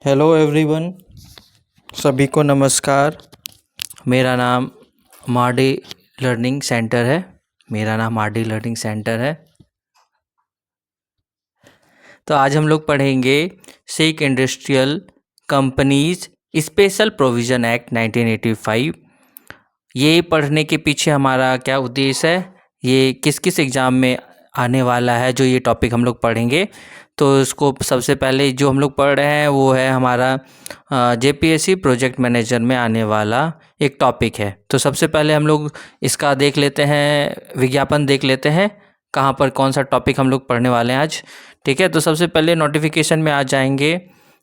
Hello everyone, सभी को नमस्कार। मेरा नाम मार्डी लर्निंग सेंटर है। तो आज हम लोग पढ़ेंगे Sikh industrial companies special provision act 1985। ये पढ़ने के पीछे हमारा क्या उद्देश्य है, ये किस किस एग्ज़ाम में आने वाला है, जो ये टॉपिक हम लोग पढ़ेंगे। तो इसको सबसे पहले जो हम लोग पढ़ रहे हैं वो है हमारा जेपीएससी प्रोजेक्ट मैनेजर में आने वाला एक टॉपिक है। तो सबसे पहले हम लोग इसका देख लेते हैं, विज्ञापन देख लेते हैं कहाँ पर कौन सा टॉपिक हम लोग पढ़ने वाले हैं आज। ठीक है, तो सबसे पहले नोटिफिकेशन में आ जाएंगे,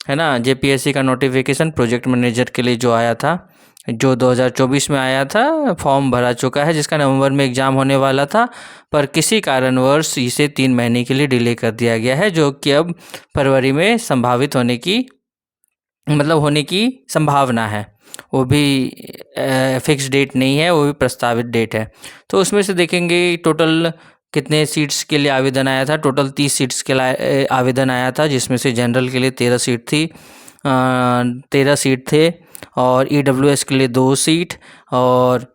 है ना। जेपीएससी का नोटिफिकेशन प्रोजेक्ट मैनेजर के लिए जो आया था, जो 2024 में आया था, फॉर्म भरा चुका है, जिसका नवंबर में एग्ज़ाम होने वाला था, पर किसी कारणवश इसे 3 महीने के लिए डिले कर दिया गया है, जो कि अब फरवरी में संभावित होने की संभावना है। वो भी फिक्स डेट नहीं है, वो भी प्रस्तावित डेट है। तो उसमें से देखेंगे टोटल कितने सीट्स के लिए आवेदन आया था। टोटल 30 सीट्स के लिए आवेदन आया था, जिसमें से जनरल के लिए 13 सीट थी, 13 सीट थे, और ईडब्ल्यूएस के लिए 2 सीट, और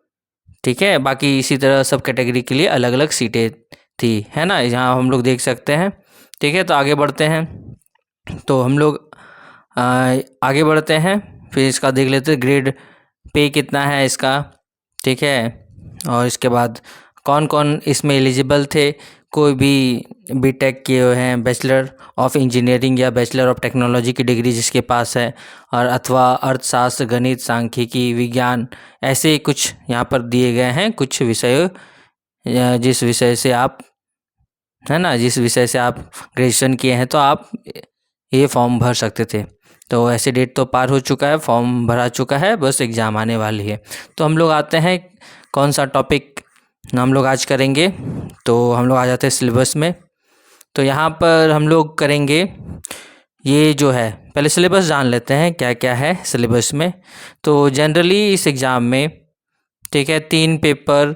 ठीक है, बाकी इसी तरह सब कैटेगरी के लिए अलग अलग सीटें थी, है ना। यहाँ हम लोग देख सकते हैं। ठीक है, तो आगे बढ़ते हैं। तो हम लोग आगे बढ़ते हैं, फिर इसका देख लेते हैं ग्रेड पे कितना है इसका। ठीक है, और इसके बाद कौन कौन इसमें एलिजिबल थे। कोई भी बीटेक किए हुए हैं, बैचलर ऑफ इंजीनियरिंग या बैचलर ऑफ टेक्नोलॉजी की डिग्री जिसके पास है, और अथवा अर्थशास्त्र, गणित, सांख्यिकी, विज्ञान, ऐसे कुछ यहाँ पर दिए गए हैं कुछ विषय, जिस विषय से आप, है ना, जिस विषय से आप ग्रेजुएशन किए हैं तो आप ये फॉर्म भर सकते थे। तो ऐसे डेट तो पार हो चुका है, फॉर्म भरा चुका है, बस एग्ज़ाम आने वाली है। तो हम लोग आते हैं कौन सा टॉपिक हम लोग आज करेंगे। तो हम लोग आ जाते हैं सिलेबस में। तो यहाँ पर हम लोग करेंगे, ये जो है, पहले सिलेबस जान लेते हैं क्या क्या है सिलेबस में। तो जनरली इस एग्ज़ाम में, ठीक है, 3 पेपर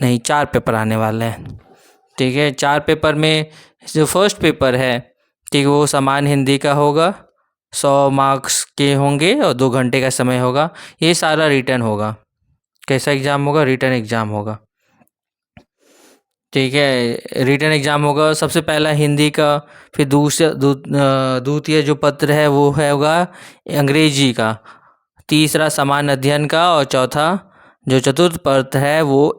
नहीं 4 पेपर आने वाले हैं। ठीक है, 4 पेपर में जो फर्स्ट पेपर है, ठीक, वो सामान्य हिंदी का होगा, 100 मार्क्स के होंगे और 2 घंटे का समय होगा। ये सारा रिटर्न होगा। कैसा एग्ज़ाम होगा? रिटर्न एग्ज़ाम होगा। ठीक है, रिटर्न एग्ज़ाम होगा। सबसे पहला हिंदी का, फिर द्वितीय जो पत्र है वो है होगा अंग्रेजी का, तीसरा सामान्य अध्ययन का, और चौथा जो चतुर्थ पत्र है वो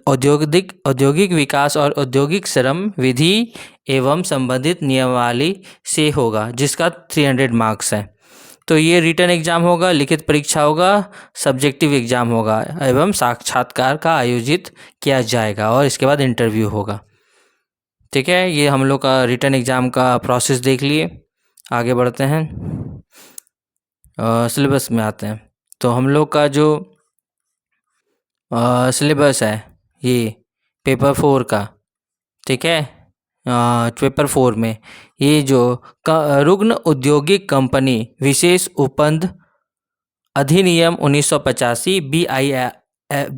औद्योगिक विकास और औद्योगिक श्रम विधि एवं संबंधित नियमावली से होगा, जिसका 300 मार्क्स है। तो ये रिटर्न एग्ज़ाम होगा, लिखित परीक्षा होगा, सब्जेक्टिव एग्ज़ाम होगा, एवं साक्षात्कार का आयोजित किया जाएगा, और इसके बाद इंटरव्यू होगा। ठीक है, ये हम लोग का रिटर्न एग्ज़ाम का प्रोसेस देख लिए। आगे बढ़ते हैं, सिलेबस में आते हैं। तो हम लोग का जो सिलेबस है ये पेपर 4 का, ठीक है, पेपर 4 में ये जो रुग्ण औद्योगिक कंपनी विशेष उपबंध अधिनियम 1985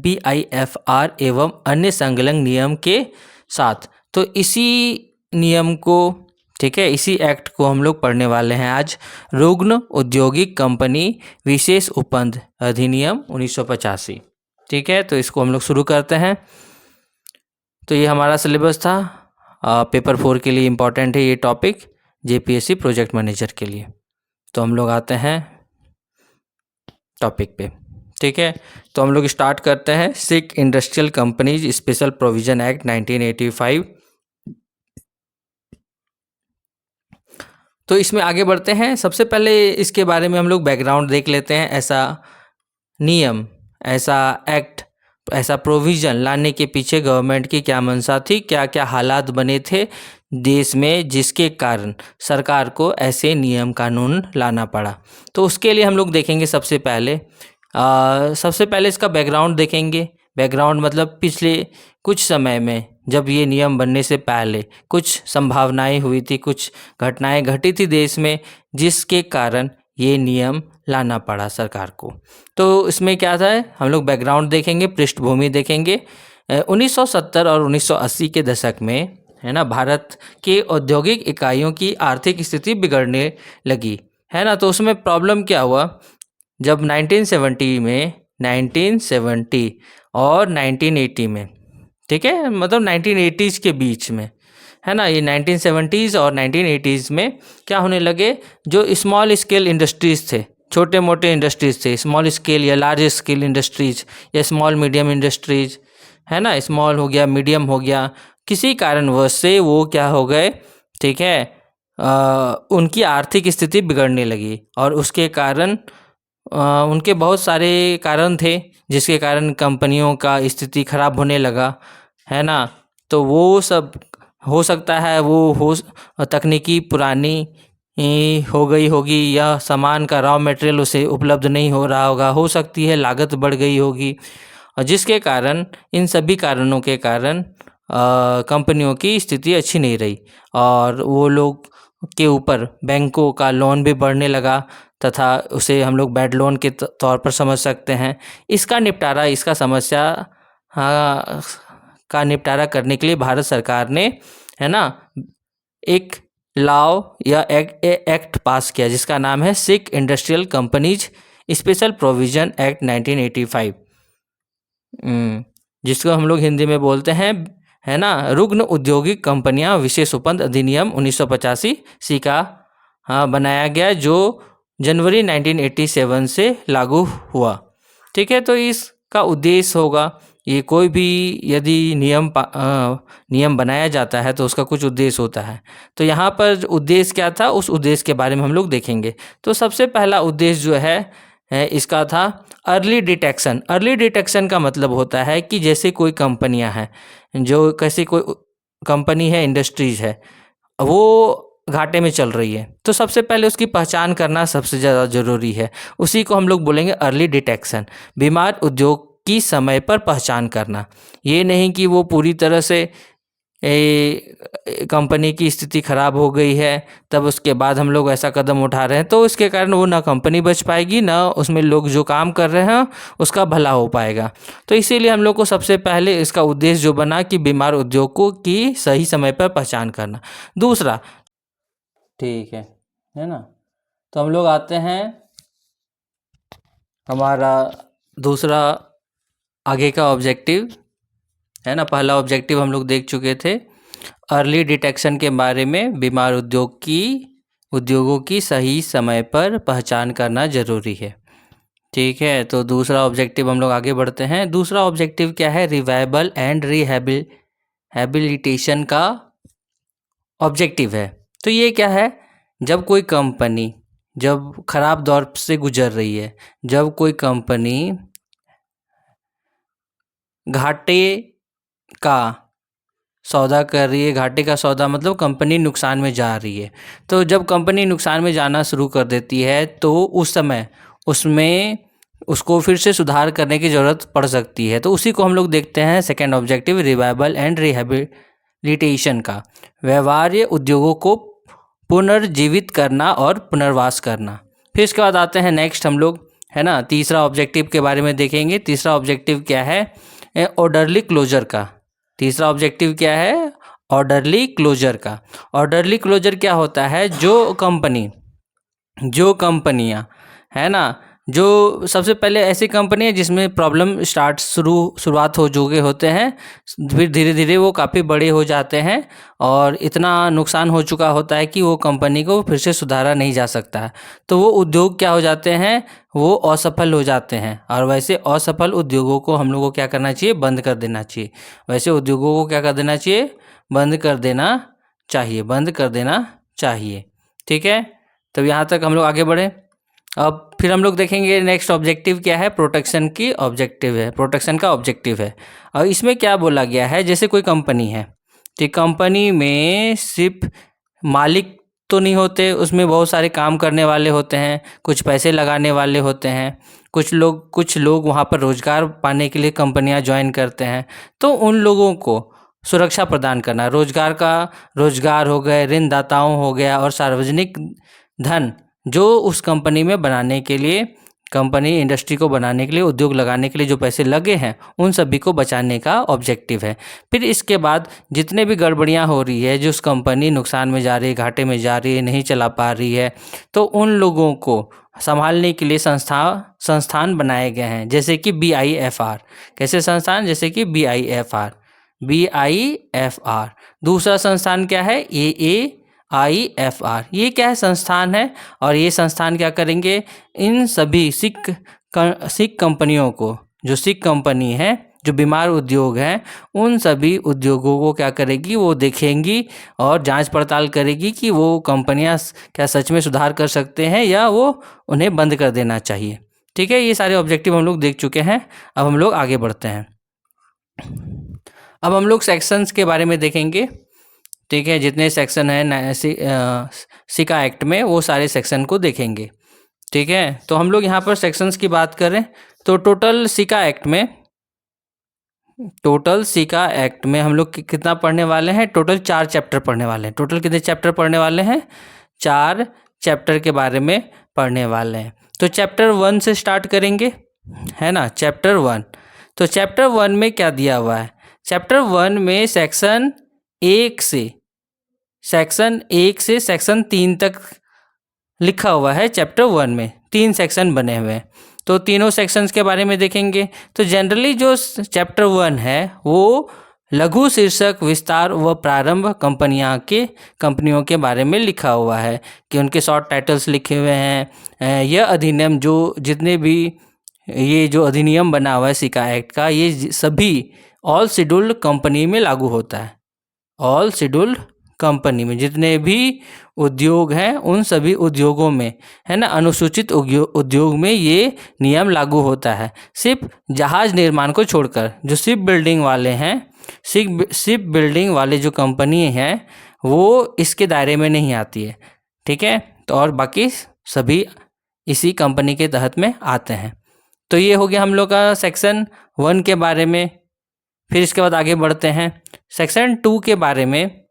BIFR एवं अन्य संलग्न नियम के साथ, तो इसी नियम को, ठीक है, इसी एक्ट को हम लोग पढ़ने वाले हैं आज। रुग्ण औद्योगिक कंपनी विशेष उपबंध अधिनियम 1985। ठीक है, तो इसको हम लोग शुरू करते हैं। तो ये हमारा सिलेबस था। पेपर 4 के लिए इम्पॉर्टेंट है ये टॉपिक, जेपीएससी प्रोजेक्ट मैनेजर के लिए। तो हम लोग आते हैं टॉपिक पे। ठीक है, तो हम लोग स्टार्ट करते हैं Sikh industrial companies special provision act 1985। तो इसमें आगे बढ़ते हैं। सबसे पहले इसके बारे में हम लोग बैकग्राउंड देख लेते हैं। ऐसा नियम, ऐसा एक्ट, ऐसा प्रोविज़न लाने के पीछे गवर्नमेंट की क्या मंशा थी, क्या क्या हालात बने थे देश में, जिसके कारण सरकार को ऐसे नियम कानून लाना पड़ा। तो उसके लिए हम लोग देखेंगे सबसे पहले इसका बैकग्राउंड देखेंगे। बैकग्राउंड मतलब पिछले कुछ समय में, जब ये नियम बनने से पहले कुछ संभावनाएं हुई थी, कुछ घटनाएं घटी थी देश में, जिसके कारण ये नियम लाना पड़ा सरकार को। तो इसमें क्या था, हम लोग बैकग्राउंड देखेंगे, पृष्ठभूमि देखेंगे। 1970 और 1980 के दशक में, है ना, भारत के औद्योगिक इकाइयों की आर्थिक स्थिति बिगड़ने लगी। है ना। तो उसमें प्रॉब्लम क्या हुआ, जब 1970 और 1980 में, ठीक है, मतलब 1980s के बीच में, है ना, ये 1970s और 1980s में क्या होने लगे, जो स्मॉल स्केल इंडस्ट्रीज़ थे, छोटे मोटे इंडस्ट्रीज़ थे, स्मॉल स्केल या लार्ज स्केल इंडस्ट्रीज़ या स्मॉल मीडियम इंडस्ट्रीज़, है ना, स्मॉल हो गया, मीडियम हो गया, किसी कारणवश से वो क्या हो गए, ठीक है, उनकी आर्थिक स्थिति बिगड़ने लगी और उसके कारण उनके बहुत सारे कारण थे जिसके कारण कंपनियों का स्थिति खराब होने लगा, है ना। तो वो सब हो सकता है, वो हो तकनीकी पुरानी हो गई होगी या सामान का रॉ मटेरियल उसे उपलब्ध नहीं हो रहा होगा, हो सकती है लागत बढ़ गई होगी, और जिसके कारण, इन सभी कारणों के कारण कंपनियों की स्थिति अच्छी नहीं रही और वो लोग के ऊपर बैंकों का लोन भी बढ़ने लगा तथा उसे हम लोग बैड लोन के तौर पर समझ सकते हैं। इसका निपटारा, इसका समस्या हाँ, का निपटारा करने के लिए भारत सरकार ने, है ना, एक लॉ या एक्ट पास किया जिसका नाम है sick industrial companies special provision act 1985, जिसको हम लोग हिंदी में बोलते हैं, है ना, रुग्ण औद्योगिक कंपनियां विशेष उपबंध अधिनियम 1985 सी का बनाया गया, जो जनवरी 1987 से लागू हुआ। ठीक है, तो इसका उद्देश्य होगा, ये कोई भी यदि नियम बनाया जाता है तो उसका कुछ उद्देश्य होता है। तो यहाँ पर उद्देश्य क्या था, उस उद्देश्य के बारे में हम लोग देखेंगे। तो सबसे पहला उद्देश्य जो है इसका था अर्ली डिटेक्शन। अर्ली डिटेक्शन का मतलब होता है कि जैसे कोई कंपनियां हैं, जो कैसे कोई कंपनी है, इंडस्ट्रीज है, वो घाटे में चल रही है, तो सबसे पहले उसकी पहचान करना सबसे ज़्यादा ज़रूरी है। उसी को हम लोग बोलेंगे अर्ली डिटेक्शन। बीमार उद्योग की समय पर पहचान करना, ये नहीं कि वो पूरी तरह से कंपनी की स्थिति खराब हो गई है तब उसके बाद हम लोग ऐसा कदम उठा रहे हैं, तो इसके कारण वो ना कंपनी बच पाएगी, ना उसमें लोग जो काम कर रहे हैं उसका भला हो पाएगा। तो इसीलिए हम लोग को सबसे पहले इसका उद्देश्य जो बना कि बीमार उद्योगों की सही समय पर पहचान करना। दूसरा, ठीक है ना, तो हम लोग आते हैं हमारा दूसरा आगे का ऑब्जेक्टिव, है ना। पहला ऑब्जेक्टिव हम लोग देख चुके थे, अर्ली डिटेक्शन के बारे में, बीमार उद्योगों की सही समय पर पहचान करना ज़रूरी है। ठीक है, तो दूसरा ऑब्जेक्टिव हम लोग आगे बढ़ते हैं। दूसरा ऑब्जेक्टिव क्या है, रिवाइवल एंड रिहैबिलिटेशन का ऑब्जेक्टिव है। तो ये क्या है, जब कोई कंपनी जब खराब दौर से गुजर रही है, जब कोई कंपनी घाटे का सौदा कर रही है, घाटे का सौदा मतलब कंपनी नुकसान में जा रही है, तो जब कंपनी नुकसान में जाना शुरू कर देती है तो उस समय उसमें उसको फिर से सुधार करने की ज़रूरत पड़ सकती है। तो उसी को हम लोग देखते हैं second objective, revival and rehabilitation का। व्यवहार्य उद्योगों को पुनर्जीवित करना और पुनर्वास करना। फिर इसके बाद आते हैं नेक्स्ट हम लोग, है ना, तीसरा ऑब्जेक्टिव के बारे में देखेंगे। तीसरा ऑब्जेक्टिव क्या है, ऑर्डरली क्लोजर का। तीसरा ऑब्जेक्टिव क्या है, ऑर्डरली क्लोजर का। ऑर्डरली क्लोजर क्या होता है, जो कंपनियां, है ना, जो सबसे पहले ऐसी कंपनी है जिसमें प्रॉब्लम शुरुआत हो चुके होते हैं, फिर धीरे धीरे वो काफ़ी बड़े हो जाते हैं और इतना नुकसान हो चुका होता है कि वो कंपनी को फिर से सुधारा नहीं जा सकता है, तो वो उद्योग क्या हो जाते हैं, वो असफल हो जाते हैं। और वैसे असफल उद्योगों को हम लोग को क्या करना चाहिए, बंद कर देना चाहिए। वैसे उद्योगों को क्या कर देना चाहिए, बंद कर देना चाहिए। ठीक है, तब यहाँ तक हम लोग आगे बढ़े। अब फिर हम लोग देखेंगे नेक्स्ट ऑब्जेक्टिव क्या है, प्रोटेक्शन का ऑब्जेक्टिव है। और इसमें क्या बोला गया है, जैसे कोई कंपनी है, तो कंपनी में सिर्फ मालिक तो नहीं होते, उसमें बहुत सारे काम करने वाले होते हैं, कुछ पैसे लगाने वाले होते हैं, कुछ लोग वहाँ पर रोजगार पाने के लिए कंपनियाँ ज्वाइन करते हैं। तो उन लोगों को सुरक्षा प्रदान करना, रोजगार हो गए, ऋणदाताओं हो गया और सार्वजनिक धन जो उस कंपनी में बनाने के लिए कंपनी इंडस्ट्री को बनाने के लिए, उद्योग लगाने के लिए जो पैसे लगे हैं उन सभी को बचाने का ऑब्जेक्टिव है। फिर इसके बाद जितने भी गड़बड़ियां हो रही है, जो उस कंपनी नुकसान में जा रही है, घाटे में जा रही है, नहीं चला पा रही है, तो उन लोगों को संभालने के लिए संस्थान बनाए गए हैं, जैसे कि BIFR। कैसे संस्थान? जैसे कि BIFR। दूसरा संस्थान क्या है? AAIFR। ये क्या है? संस्थान है। और ये संस्थान क्या करेंगे? इन सभी सिख कंपनियों को, जो सिख कंपनी है, जो बीमार उद्योग हैं, उन सभी उद्योगों को क्या करेगी? वो देखेंगी और जांच पड़ताल करेगी कि वो कंपनियां क्या सच में सुधार कर सकते हैं या वो उन्हें बंद कर देना चाहिए। ठीक है, ये सारे ऑब्जेक्टिव हम लोग देख चुके हैं। अब हम लोग आगे बढ़ते हैं। अब हम लोग सेक्शंस के बारे में देखेंगे। ठीक है, जितने सेक्शन हैं सिका एक्ट में, वो सारे सेक्शन को देखेंगे। ठीक है, तो हम लोग यहाँ पर सेक्शंस की बात करें तो टोटल सिका एक्ट में हम लोग कितना पढ़ने वाले हैं? टोटल 4 चैप्टर पढ़ने वाले हैं। टोटल कितने चैप्टर पढ़ने वाले हैं? 4 चैप्टर के बारे में पढ़ने वाले हैं। तो चैप्टर 1 से स्टार्ट करेंगे, है ना? चैप्टर 1। तो चैप्टर 1 में क्या दिया हुआ है? चैप्टर 1 में सेक्शन 1 से सेक्शन 3 तक लिखा हुआ है। चैप्टर 1 में 3 सेक्शन बने हुए हैं, तो तीनों सेक्शंस के बारे में देखेंगे। तो जनरली जो चैप्टर 1 है वो लघु शीर्षक, विस्तार व प्रारंभ कंपनियों के बारे में लिखा हुआ है कि उनके शॉर्ट टाइटल्स लिखे हुए हैं। यह अधिनियम जितने भी ये जो अधिनियम बना हुआ है सिका एक्ट का, ये सभी ऑल शेड्यूल्ड कंपनी में लागू होता है। ऑल शेड्यूल्ड कंपनी में जितने भी उद्योग हैं उन सभी उद्योगों में, है ना, अनुसूचित उद्योग में ये नियम लागू होता है। सिर्फ जहाज निर्माण को छोड़कर जो शिप बिल्डिंग वाले हैं, शिप बिल्डिंग वाले जो कंपनी हैं वो इसके दायरे में नहीं आती है। ठीक है, तो और बाकी सभी इसी कंपनी के तहत में आते हैं। तो ये हो गया हम लोग का सेक्शन 1 के बारे में। फिर इसके बाद आगे बढ़ते हैं सेक्शन 2 के बारे में।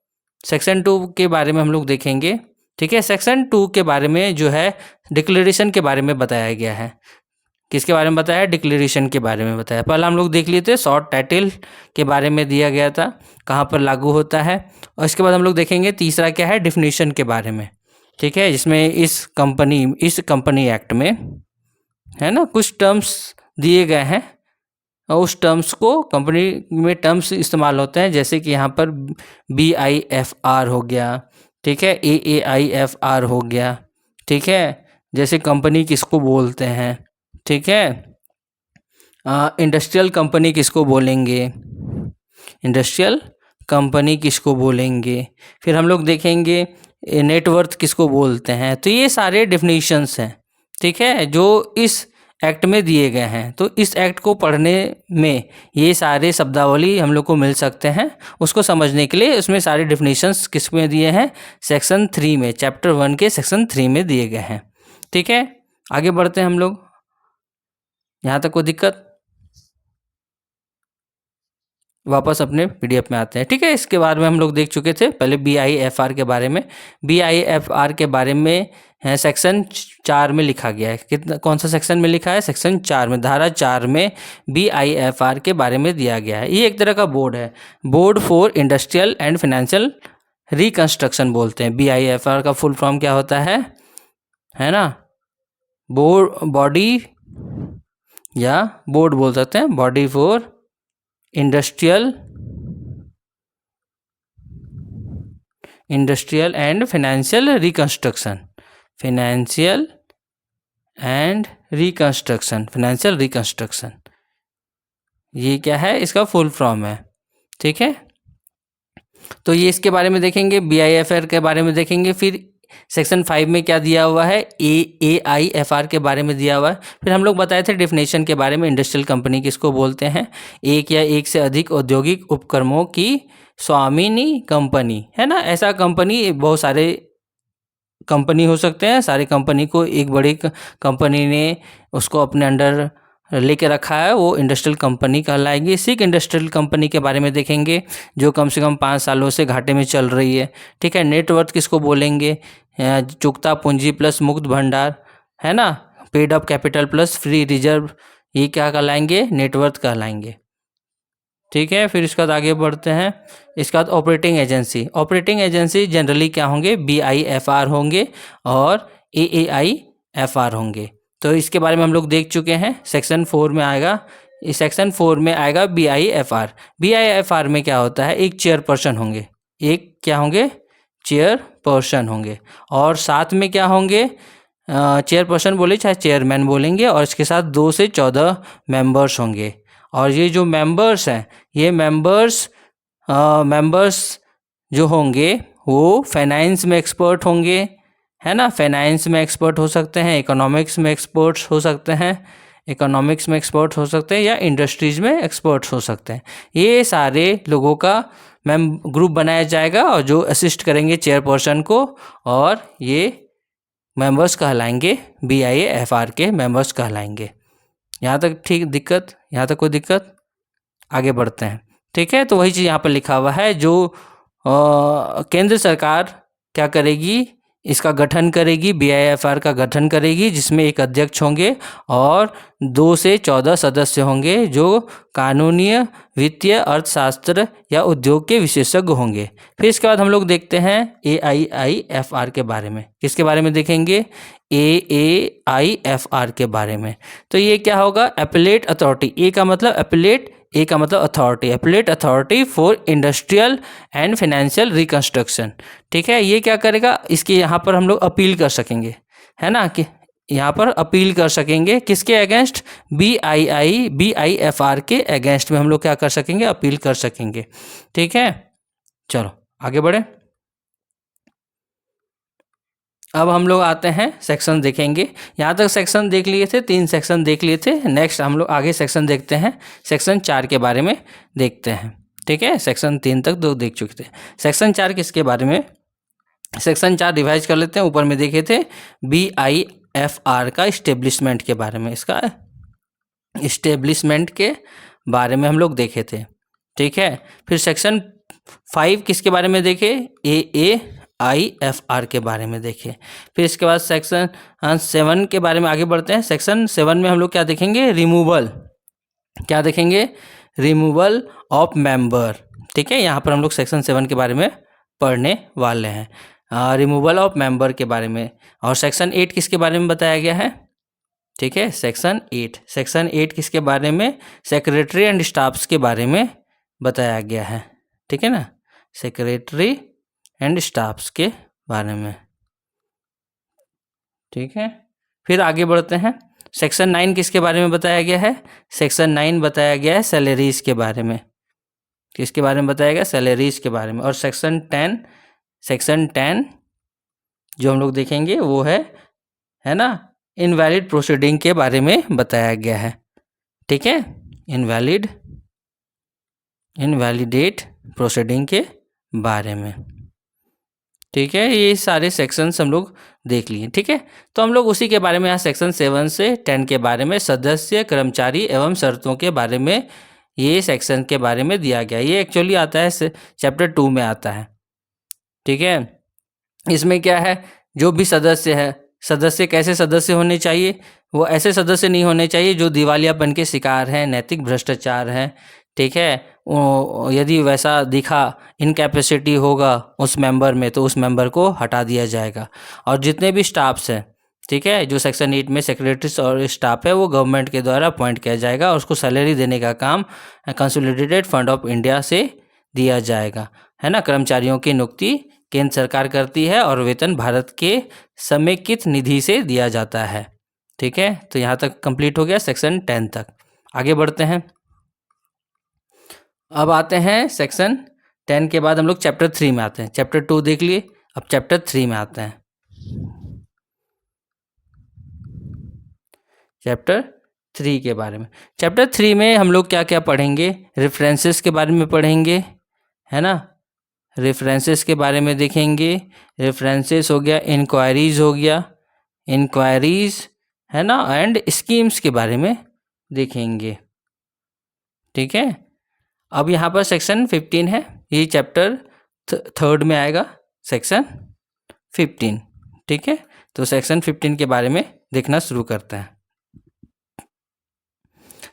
सेक्शन 2 के बारे में हम लोग देखेंगे। ठीक है, सेक्शन 2 के बारे में जो है डिक्लेरेशन के बारे में बताया गया है। किसके बारे में बताया? डिक्लेरेशन के बारे में बताया। पहले हम लोग देख लिए थे शॉर्ट टाइटल के बारे में दिया गया था, कहाँ पर लागू होता है। और इसके बाद हम लोग देखेंगे तीसरा क्या है? डिफिनीशन के बारे में। ठीक है, जिसमें इस कंपनी एक्ट में, है ना, कुछ टर्म्स दिए गए हैं और उस टर्म्स को कंपनी में टर्म्स इस्तेमाल होते हैं, जैसे कि यहाँ पर BIFR हो गया। ठीक है, AAIFR हो गया। ठीक है, जैसे कंपनी किसको बोलते हैं। ठीक है, इंडस्ट्रियल कंपनी किसको बोलेंगे, इंडस्ट्रियल कंपनी किसको बोलेंगे। फिर हम लोग देखेंगे नेटवर्थ किसको बोलते हैं। तो ये सारे डिफिनीशंस हैं, ठीक है, जो इस एक्ट में दिए गए हैं। तो इस एक्ट को पढ़ने में ये सारे शब्दावली हम लोग को मिल सकते हैं। उसको समझने के लिए उसमें सारे डिफिनीशंस किस में दिए हैं? सेक्शन 3 में, चैप्टर 1 के सेक्शन 3 में दिए गए हैं। ठीक है, आगे बढ़ते हैं हम लोग। यहाँ तक कोई दिक्कत? वापस अपने PDF में आते हैं। ठीक है, इसके बारे में हम लोग देख चुके थे पहले BIFR के बारे में। BIFR के बारे में है सेक्शन 4 में लिखा गया है। कितना, कौन सा सेक्शन में लिखा है? सेक्शन 4 में, धारा 4 में BIFR के बारे में दिया गया है। ये एक तरह का बोर्ड है, board for industrial and financial reconstruction बोलते हैं। BIFR का फुल फॉर्म क्या होता है ना, बॉडी या बोर्ड बोल सकते हैं, body for industrial and financial reconstruction. Financial reconstruction, ये क्या है? इसका फुल फॉर्म है। ठीक है, तो ये इसके बारे में देखेंगे, BIFR के बारे में देखेंगे। फिर सेक्शन 5 में क्या दिया हुआ है? AAIFR के बारे में दिया हुआ है। फिर हम लोग बताए थे डिफिनेशन के बारे में, इंडस्ट्रियल कंपनी किसको बोलते हैं? एक या एक से अधिक औद्योगिक उपक्रमों की स्वामिनी कंपनी, है ना। ऐसा कंपनी, बहुत सारे कंपनी हो सकते हैं, सारी कंपनी को एक बड़ी कंपनी ने उसको अपने अंडर लेके रखा है, वो इंडस्ट्रियल कंपनी कहलाएगी। सिक इंडस्ट्रियल कंपनी के बारे में देखेंगे, जो कम से कम 5 सालों से घाटे में चल रही है। ठीक है, नेटवर्थ किसको बोलेंगे? चुकता पूंजी प्लस मुक्त भंडार, है ना, paid up capital plus free reserve, ये क्या कहलाएंगे, नेटवर्थ कहलाएंगे। ठीक है, फिर इसके बाद आगे बढ़ते हैं। इसके बाद operating agency, operating agency generally क्या होंगे, BIFR होंगे और AAIFR होंगे। तो इसके बारे में हम लोग देख चुके हैं, सेक्शन 4 में आएगा, इस सेक्शन 4 में आएगा BIFR। BIFR में क्या होता है, एक चेयरपर्सन होंगे, एक क्या होंगे, चेयरपर्सन होंगे, और साथ में क्या होंगे, चेयरपर्सन बोले चाहे चेयरमैन बोलेंगे, और इसके साथ 2 से 14 मेंबर्स होंगे। और ये जो मेंबर्स हैं, ये मेंबर्स जो होंगे वो फाइनेंस में एक्सपर्ट होंगे, है ना, फाइनेंस में एक्सपर्ट हो सकते हैं, इकोनॉमिक्स में एक्सपर्ट्स हो सकते हैं, इकोनॉमिक्स में एक्सपर्ट हो सकते हैं, या इंडस्ट्रीज में एक्सपर्ट्स हो सकते हैं। ये सारे लोगों का ग्रुप बनाया जाएगा और जो असिस्ट करेंगे चेयरपर्सन को, और ये मेंबर्स कहलाएंगे, BIFR के मेंबर्स कहलाएंगे। यहाँ तक ठीक दिक्कत, यहाँ तक कोई दिक्कत? आगे बढ़ते हैं। ठीक है, तो वही चीज़ यहाँ पर लिखा हुआ है, जो केंद्र सरकार क्या करेगी, इसका गठन करेगी, BIFR का गठन करेगी, जिसमें एक अध्यक्ष होंगे और 2 से 14 सदस्य होंगे जो कानूनी, वित्तीय, अर्थशास्त्र या उद्योग के विशेषज्ञ होंगे। फिर इसके बाद हम लोग देखते हैं AIIFR के बारे में। किसके बारे में देखेंगे, AAIFR के बारे में। तो ये क्या होगा, एपेलेट अथॉरिटी, ए का मतलब एपेलेट, ए का मतलब authority, appellate authority for industrial and financial reconstruction. ठीक है, ये क्या करेगा, इसके यहाँ पर हम लोग अपील कर सकेंगे, है ना, कि यहाँ पर अपील कर सकेंगे किसके अगेंस्ट, BIFR के अगेंस्ट में हम लोग क्या कर सकेंगे, अपील कर सकेंगे। ठीक है, चलो आगे बढ़े। अब हम लोग आते हैं सेक्शन देखेंगे। यहाँ तक सेक्शन देख लिए थे, 3 सेक्शन देख लिए थे। नेक्स्ट हम लोग आगे सेक्शन देखते हैं, सेक्शन 4 के बारे में देखते हैं। ठीक है, सेक्शन 3 तक 2 देख चुके थे, सेक्शन 4 किसके बारे में, सेक्शन 4 रिवाइज कर लेते हैं। ऊपर में देखे थे BIFR का इस्टेब्लिशमेंट के बारे में, इसका इस्टेब्लिशमेंट के बारे में हम लोग देखे थे। ठीक है, फिर सेक्शन 5 किसके बारे में देखे, AAIFR के बारे में देखे। फिर इसके बाद सेक्शन 7 के बारे में आगे बढ़ते हैं। सेक्शन 7 में हम लोग क्या देखेंगे, रिमूवल, क्या देखेंगे, रिमूवल ऑफ मेंबर। ठीक है, यहाँ पर हम लोग सेक्शन 7 के बारे में पढ़ने वाले हैं, रिमूवल ऑफ मेंबर के बारे में। और सेक्शन 8 किसके बारे में बताया गया है, ठीक है, सेक्शन 8, सेक्शन 8 किसके बारे में, सेक्रेटरी एंड स्टाफ्स के बारे में बताया गया है। ठीक है ना, सेक्रेटरी एंड स्टाफ्स के बारे में। ठीक है, फिर आगे बढ़ते हैं। सेक्शन 9 किसके बारे में बताया गया है, सेक्शन 9 बताया गया है सैलरीज के बारे में। किसके बारे में बताया गया, सैलरीज के बारे में। और सेक्शन 10 जो हम लोग देखेंगे वो है ना, इनवैलिड प्रोसीडिंग के बारे में बताया गया है। ठीक है, इनवैलिडेट प्रोसीडिंग के बारे में। ठीक है, ये सारे सेक्शंस हम लोग देख लिए। ठीक है, तो हम लोग उसी के बारे में यहाँ सेक्शन 7 से 10 के बारे में, सदस्य, कर्मचारी एवं शर्तों के बारे में, ये सेक्शन के बारे में दिया गया। ये एक्चुअली आता है चैप्टर 2 में आता है। ठीक है, इसमें क्या है, जो भी सदस्य है, सदस्य कैसे सदस्य होने चाहिए, वो ऐसे सदस्य नहीं होने चाहिए जो दिवालियापन के शिकार हैं, नैतिक भ्रष्टाचार हैं। ठीक है, यदि वैसा दिखा, इनकैपेसिटी होगा उस मेंबर में, तो उस मेंबर को हटा दिया जाएगा। और जितने भी स्टाफ्स हैं, ठीक है, जो सेक्शन 8 में सेक्रेटरीज और स्टाफ है, वो गवर्नमेंट के द्वारा अपॉइंट किया जाएगा और उसको सैलरी देने का काम कंसोलिडेटेड फंड ऑफ इंडिया से दिया जाएगा, है ना। कर्मचारियों की नियुक्ति केंद्र सरकार करती है और वेतन भारत के समेकित निधि से दिया जाता है। ठीक है, तो यहाँ तक कंप्लीट हो गया सेक्शन 10 तक। आगे बढ़ते हैं, अब आते हैं सेक्शन 10 के बाद हम लोग चैप्टर 3 में आते हैं। चैप्टर 2 देख लिए, अब चैप्टर 3 में आते हैं। चैप्टर 3 के बारे में, चैप्टर 3 में हम लोग क्या क्या पढ़ेंगे, रेफरेंसेस के बारे में पढ़ेंगे, है ना, रेफरेंसेस के बारे में देखेंगे। रेफरेंसेस हो गया, इंक्वायरीज हो गया, इंक्वायरीज, है ना, एंड स्कीम्स के बारे में देखेंगे। ठीक है, अब यहाँ पर सेक्शन 15 है, ये चैप्टर 3 में आएगा सेक्शन 15। ठीक है, तो सेक्शन 15 के बारे में देखना शुरू करते हैं।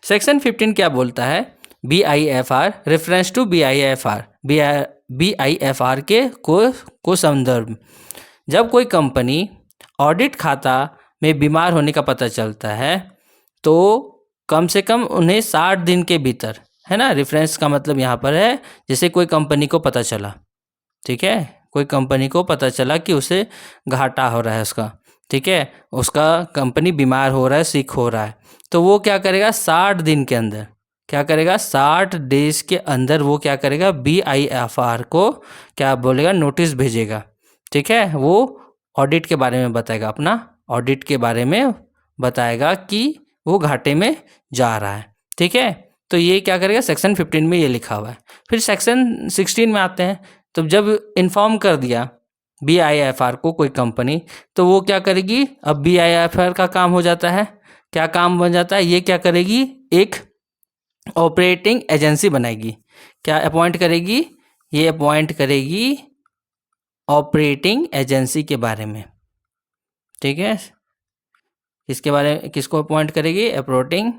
सेक्शन 15 क्या बोलता है? BIFR रेफरेंस टू BIFR के को संदर्भ। जब कोई कंपनी ऑडिट खाता में बीमार होने का पता चलता है तो कम से कम उन्हें 60 दिन के भीतर, है ना, रेफरेंस का मतलब यहाँ पर है जैसे कोई कंपनी को पता चला, ठीक है, कोई कंपनी को पता चला कि उसे घाटा हो रहा है उसका, ठीक है, उसका कंपनी बीमार हो रहा है, सिक हो रहा है, तो वो क्या करेगा 60 दिन के अंदर, क्या करेगा 60 डेज के अंदर वो क्या करेगा BIFR को क्या बोलेगा, नोटिस भेजेगा, ठीक है, वो ऑडिट के बारे में बताएगा, अपना ऑडिट के बारे में बताएगा कि वो घाटे में जा रहा है, ठीक है। तो ये क्या करेगा, सेक्शन 15 में ये लिखा हुआ है। फिर सेक्शन 16 में आते हैं। तो जब इन्फॉर्म कर दिया BIFR को कोई कंपनी, तो वो क्या करेगी, अब BIFR का काम हो जाता है, क्या काम बन जाता है, ये क्या करेगी, एक ऑपरेटिंग एजेंसी बनाएगी। क्या अपॉइंट करेगी, ये अपॉइंट करेगी ऑपरेटिंग एजेंसी के बारे में, ठीक है, किसके बारे में, किसको अपॉइंट करेगी, ऑपरेटिंग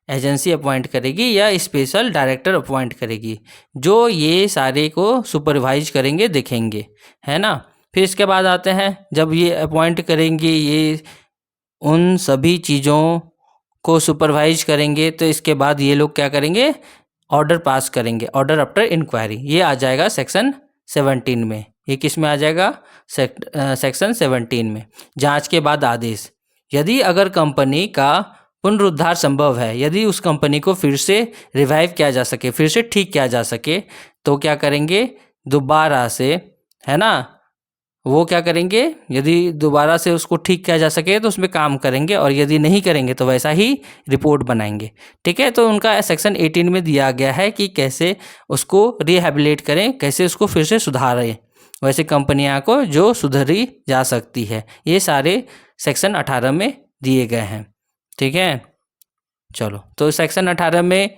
एजेंसी अपॉइंट करेगी या स्पेशल डायरेक्टर अपॉइंट करेगी, जो ये सारे को सुपरवाइज करेंगे, देखेंगे, है ना। फिर इसके बाद आते हैं, जब ये अपॉइंट करेंगे, ये उन सभी चीज़ों को सुपरवाइज करेंगे, तो इसके बाद ये लोग क्या करेंगे, ऑर्डर पास करेंगे, ऑर्डर आफ्टर इंक्वायरी, ये आ जाएगा सेक्शन 17 में। ये किस में आ जाएगा, सेक्शन 17 में। जांच के बाद आदेश, यदि अगर कंपनी का पुनरुद्धार संभव है, यदि उस कंपनी को फिर से रिवाइव किया जा सके, फिर से ठीक किया जा सके, तो क्या करेंगे, दोबारा से, है ना, वो क्या करेंगे, यदि दोबारा से उसको ठीक किया जा सके तो उसमें काम करेंगे, और यदि नहीं करेंगे तो वैसा ही रिपोर्ट बनाएंगे, ठीक है। तो उनका सेक्शन 18 में दिया गया है कि कैसे उसको रिहेबिलिट करें, कैसे उसको फिर से सुधारें, वैसे कंपनियां को जो सुधरी जा सकती है, ये सारे सेक्शन 18 में दिए गए हैं, ठीक है। चलो, तो सेक्शन 18 में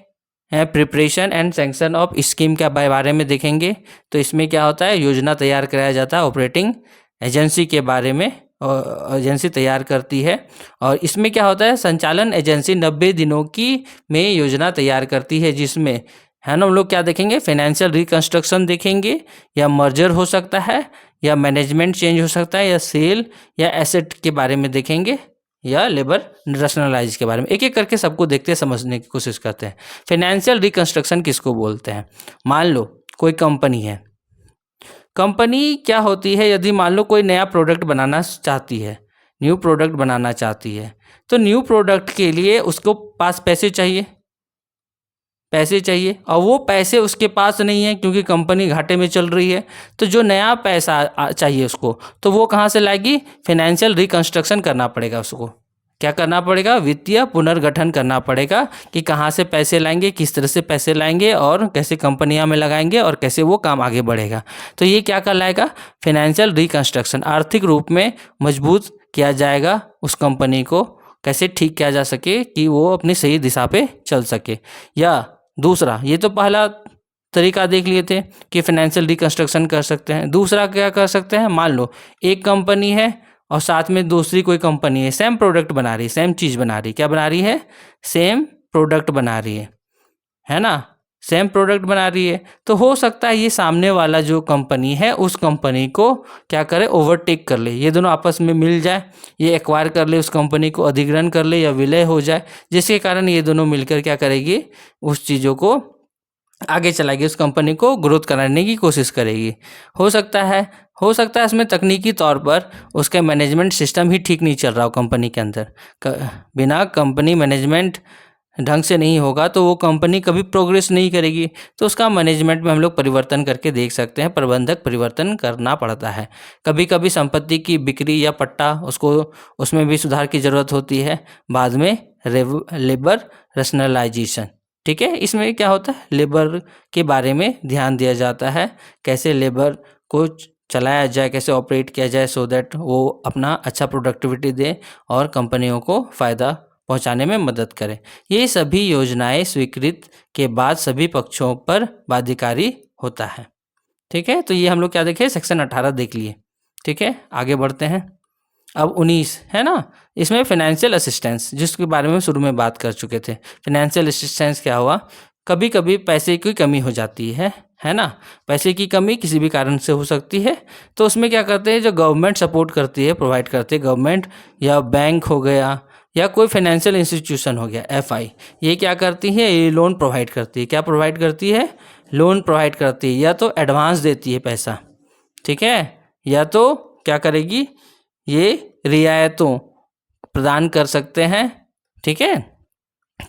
है preparation and sanction of scheme के बारे में देखेंगे। तो इसमें क्या होता है, योजना तैयार कराया जाता है, ऑपरेटिंग एजेंसी के बारे में एजेंसी तैयार करती है। और इसमें क्या होता है, संचालन एजेंसी 90 दिनों की में योजना तैयार करती है, जिसमें, है ना, हम लोग क्या देखेंगे, फाइनेंशियल रिकंस्ट्रक्शन देखेंगे, या मर्जर हो सकता है, या मैनेजमेंट चेंज हो सकता है, या सेल या एसेट के बारे में देखेंगे, या लेबर रैशनलाइज के बारे में। एक एक करके सबको देखते समझने की कोशिश करते हैं। फाइनेंशियल रिकंस्ट्रक्शन किसको बोलते हैं? मान लो कोई कंपनी है, कंपनी क्या होती है, यदि मान लो कोई नया प्रोडक्ट बनाना चाहती है, न्यू प्रोडक्ट बनाना चाहती है, तो न्यू प्रोडक्ट के लिए उसको पास पैसे चाहिए, पैसे चाहिए, और वो पैसे उसके पास नहीं है क्योंकि कंपनी घाटे में चल रही है। तो जो नया पैसा चाहिए उसको, तो वो कहाँ से लाएगी, फाइनेंशियल रिकंस्ट्रक्शन करना पड़ेगा उसको। क्या करना पड़ेगा, वित्तीय पुनर्गठन करना पड़ेगा कि कहाँ से पैसे लाएंगे, किस तरह से पैसे लाएंगे, और कैसे कंपनियां में लगाएंगे, और कैसे वो काम आगे बढ़ेगा। तो ये क्या कहलाएगा, फाइनेंशियल रिकंस्ट्रक्शन। आर्थिक रूप में मजबूत किया जाएगा उस कंपनी को, कैसे ठीक किया जा सके कि वो अपनी सही दिशा पे चल सके। या दूसरा, ये तो पहला तरीका देख लिए थे कि फाइनेंशियल रिकंस्ट्रक्शन कर सकते हैं। दूसरा क्या कर सकते हैं, मान लो एक कंपनी है और साथ में दूसरी कोई कंपनी है, सेम प्रोडक्ट बना रही है, सेम चीज़ बना रही है। क्या बना रही है, सेम प्रोडक्ट बना रही है ना, सेम प्रोडक्ट बना रही है। तो हो सकता है ये सामने वाला जो कंपनी है उस कंपनी को क्या करे, ओवरटेक कर ले, ये दोनों आपस में मिल जाए, ये एक्वायर कर ले, उस कंपनी को अधिग्रहण कर ले या विलय हो जाए, जिसके कारण ये दोनों मिलकर क्या करेगी, उस चीज़ों को आगे चलाएगी, उस कंपनी को ग्रोथ कराने की कोशिश करेगी। हो सकता है इसमें तकनीकी तौर पर उसका मैनेजमेंट सिस्टम ही ठीक नहीं चल रहा हो कंपनी के अंदर, बिना कंपनी मैनेजमेंट ढंग से नहीं होगा तो वो कंपनी कभी प्रोग्रेस नहीं करेगी। तो उसका मैनेजमेंट में हम लोग परिवर्तन करके देख सकते हैं, प्रबंधक परिवर्तन करना पड़ता है। कभी कभी संपत्ति की बिक्री या पट्टा, उसमें भी सुधार की ज़रूरत होती है। बाद में लेबर रैशनलाइजेशन, ठीक है, इसमें क्या होता है, लेबर के बारे में ध्यान दिया जाता है, कैसे लेबर को चलाया जाए, कैसे ऑपरेट किया जाए, सो दैट वो अपना अच्छा प्रोडक्टिविटी दे और कंपनियों को फ़ायदा पहुंचाने में मदद करे। ये सभी योजनाएं स्वीकृत के बाद सभी पक्षों पर बाध्यकारी होता है, ठीक है। तो ये हम लोग क्या देखे, सेक्शन 18 देख लिए, ठीक है। आगे बढ़ते हैं। अब 19 है ना, इसमें फाइनेंशियल असिस्टेंस जिसके बारे में शुरू में बात कर चुके थे। फाइनेंशियल असिस्टेंस क्या हुआ, कभी कभी पैसे की कमी हो जाती है ना, पैसे की कमी किसी भी कारण से हो सकती है, तो उसमें क्या करते हैं, जो गवर्नमेंट सपोर्ट करती है, प्रोवाइड करती है गवर्नमेंट, या बैंक हो गया या कोई फाइनेंशियल इंस्टीट्यूशन हो गया एफआई, ये क्या करती है, ये लोन प्रोवाइड करती है। क्या प्रोवाइड करती है, लोन प्रोवाइड करती है, या तो एडवांस देती है पैसा, ठीक है, या तो क्या करेगी, ये रियायतों प्रदान कर सकते हैं, ठीक है।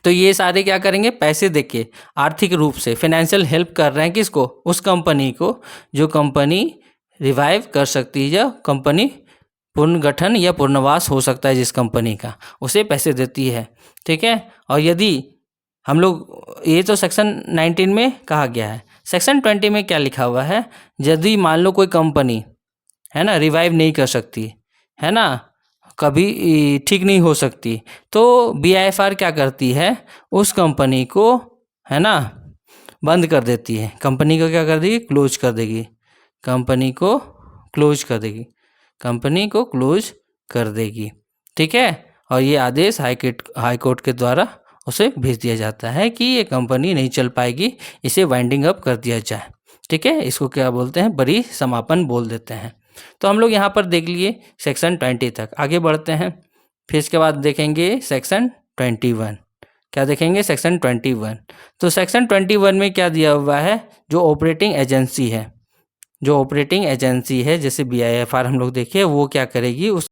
तो ये सारे क्या करेंगे, पैसे देके आर्थिक रूप से फाइनेंशियल हेल्प कर रहे हैं किसको, उस कंपनी को, जो कंपनी रिवाइव कर सकती है, या कंपनी पुनर्गठन या पुनर्वास हो सकता है जिस कंपनी का, उसे पैसे देती है, ठीक है। और यदि हम लोग, ये तो सेक्शन 19 में कहा गया है। सेक्शन 20 में क्या लिखा हुआ है, यदि मान लो कोई कंपनी है ना रिवाइव नहीं कर सकती, है ना, कभी ठीक नहीं हो सकती, तो बीआईएफआर क्या करती है, उस कंपनी को, है ना, बंद कर देती है, कंपनी को क्या कर देगी, क्लोज कर देगी, कंपनी को क्लोज कर देगी, कंपनी को क्लोज कर देगी, ठीक है। और ये आदेश हाई कोर्ट के द्वारा उसे भेज दिया जाता है कि ये कंपनी नहीं चल पाएगी, इसे वाइंडिंग अप कर दिया जाए, ठीक है। इसको क्या बोलते हैं, बड़ी समापन बोल देते हैं। तो हम लोग यहाँ पर देख लिए सेक्शन 20 तक, आगे बढ़ते हैं। फिर इसके बाद देखेंगे सेक्शन 21। क्या देखेंगे, सेक्शन 21। तो सेक्शन 21 में क्या दिया हुआ है, जो ऑपरेटिंग एजेंसी है, जो ऑपरेटिंग एजेंसी है, जैसे बीआईएफआर हम लोग देखिए, वो क्या करेगी, उस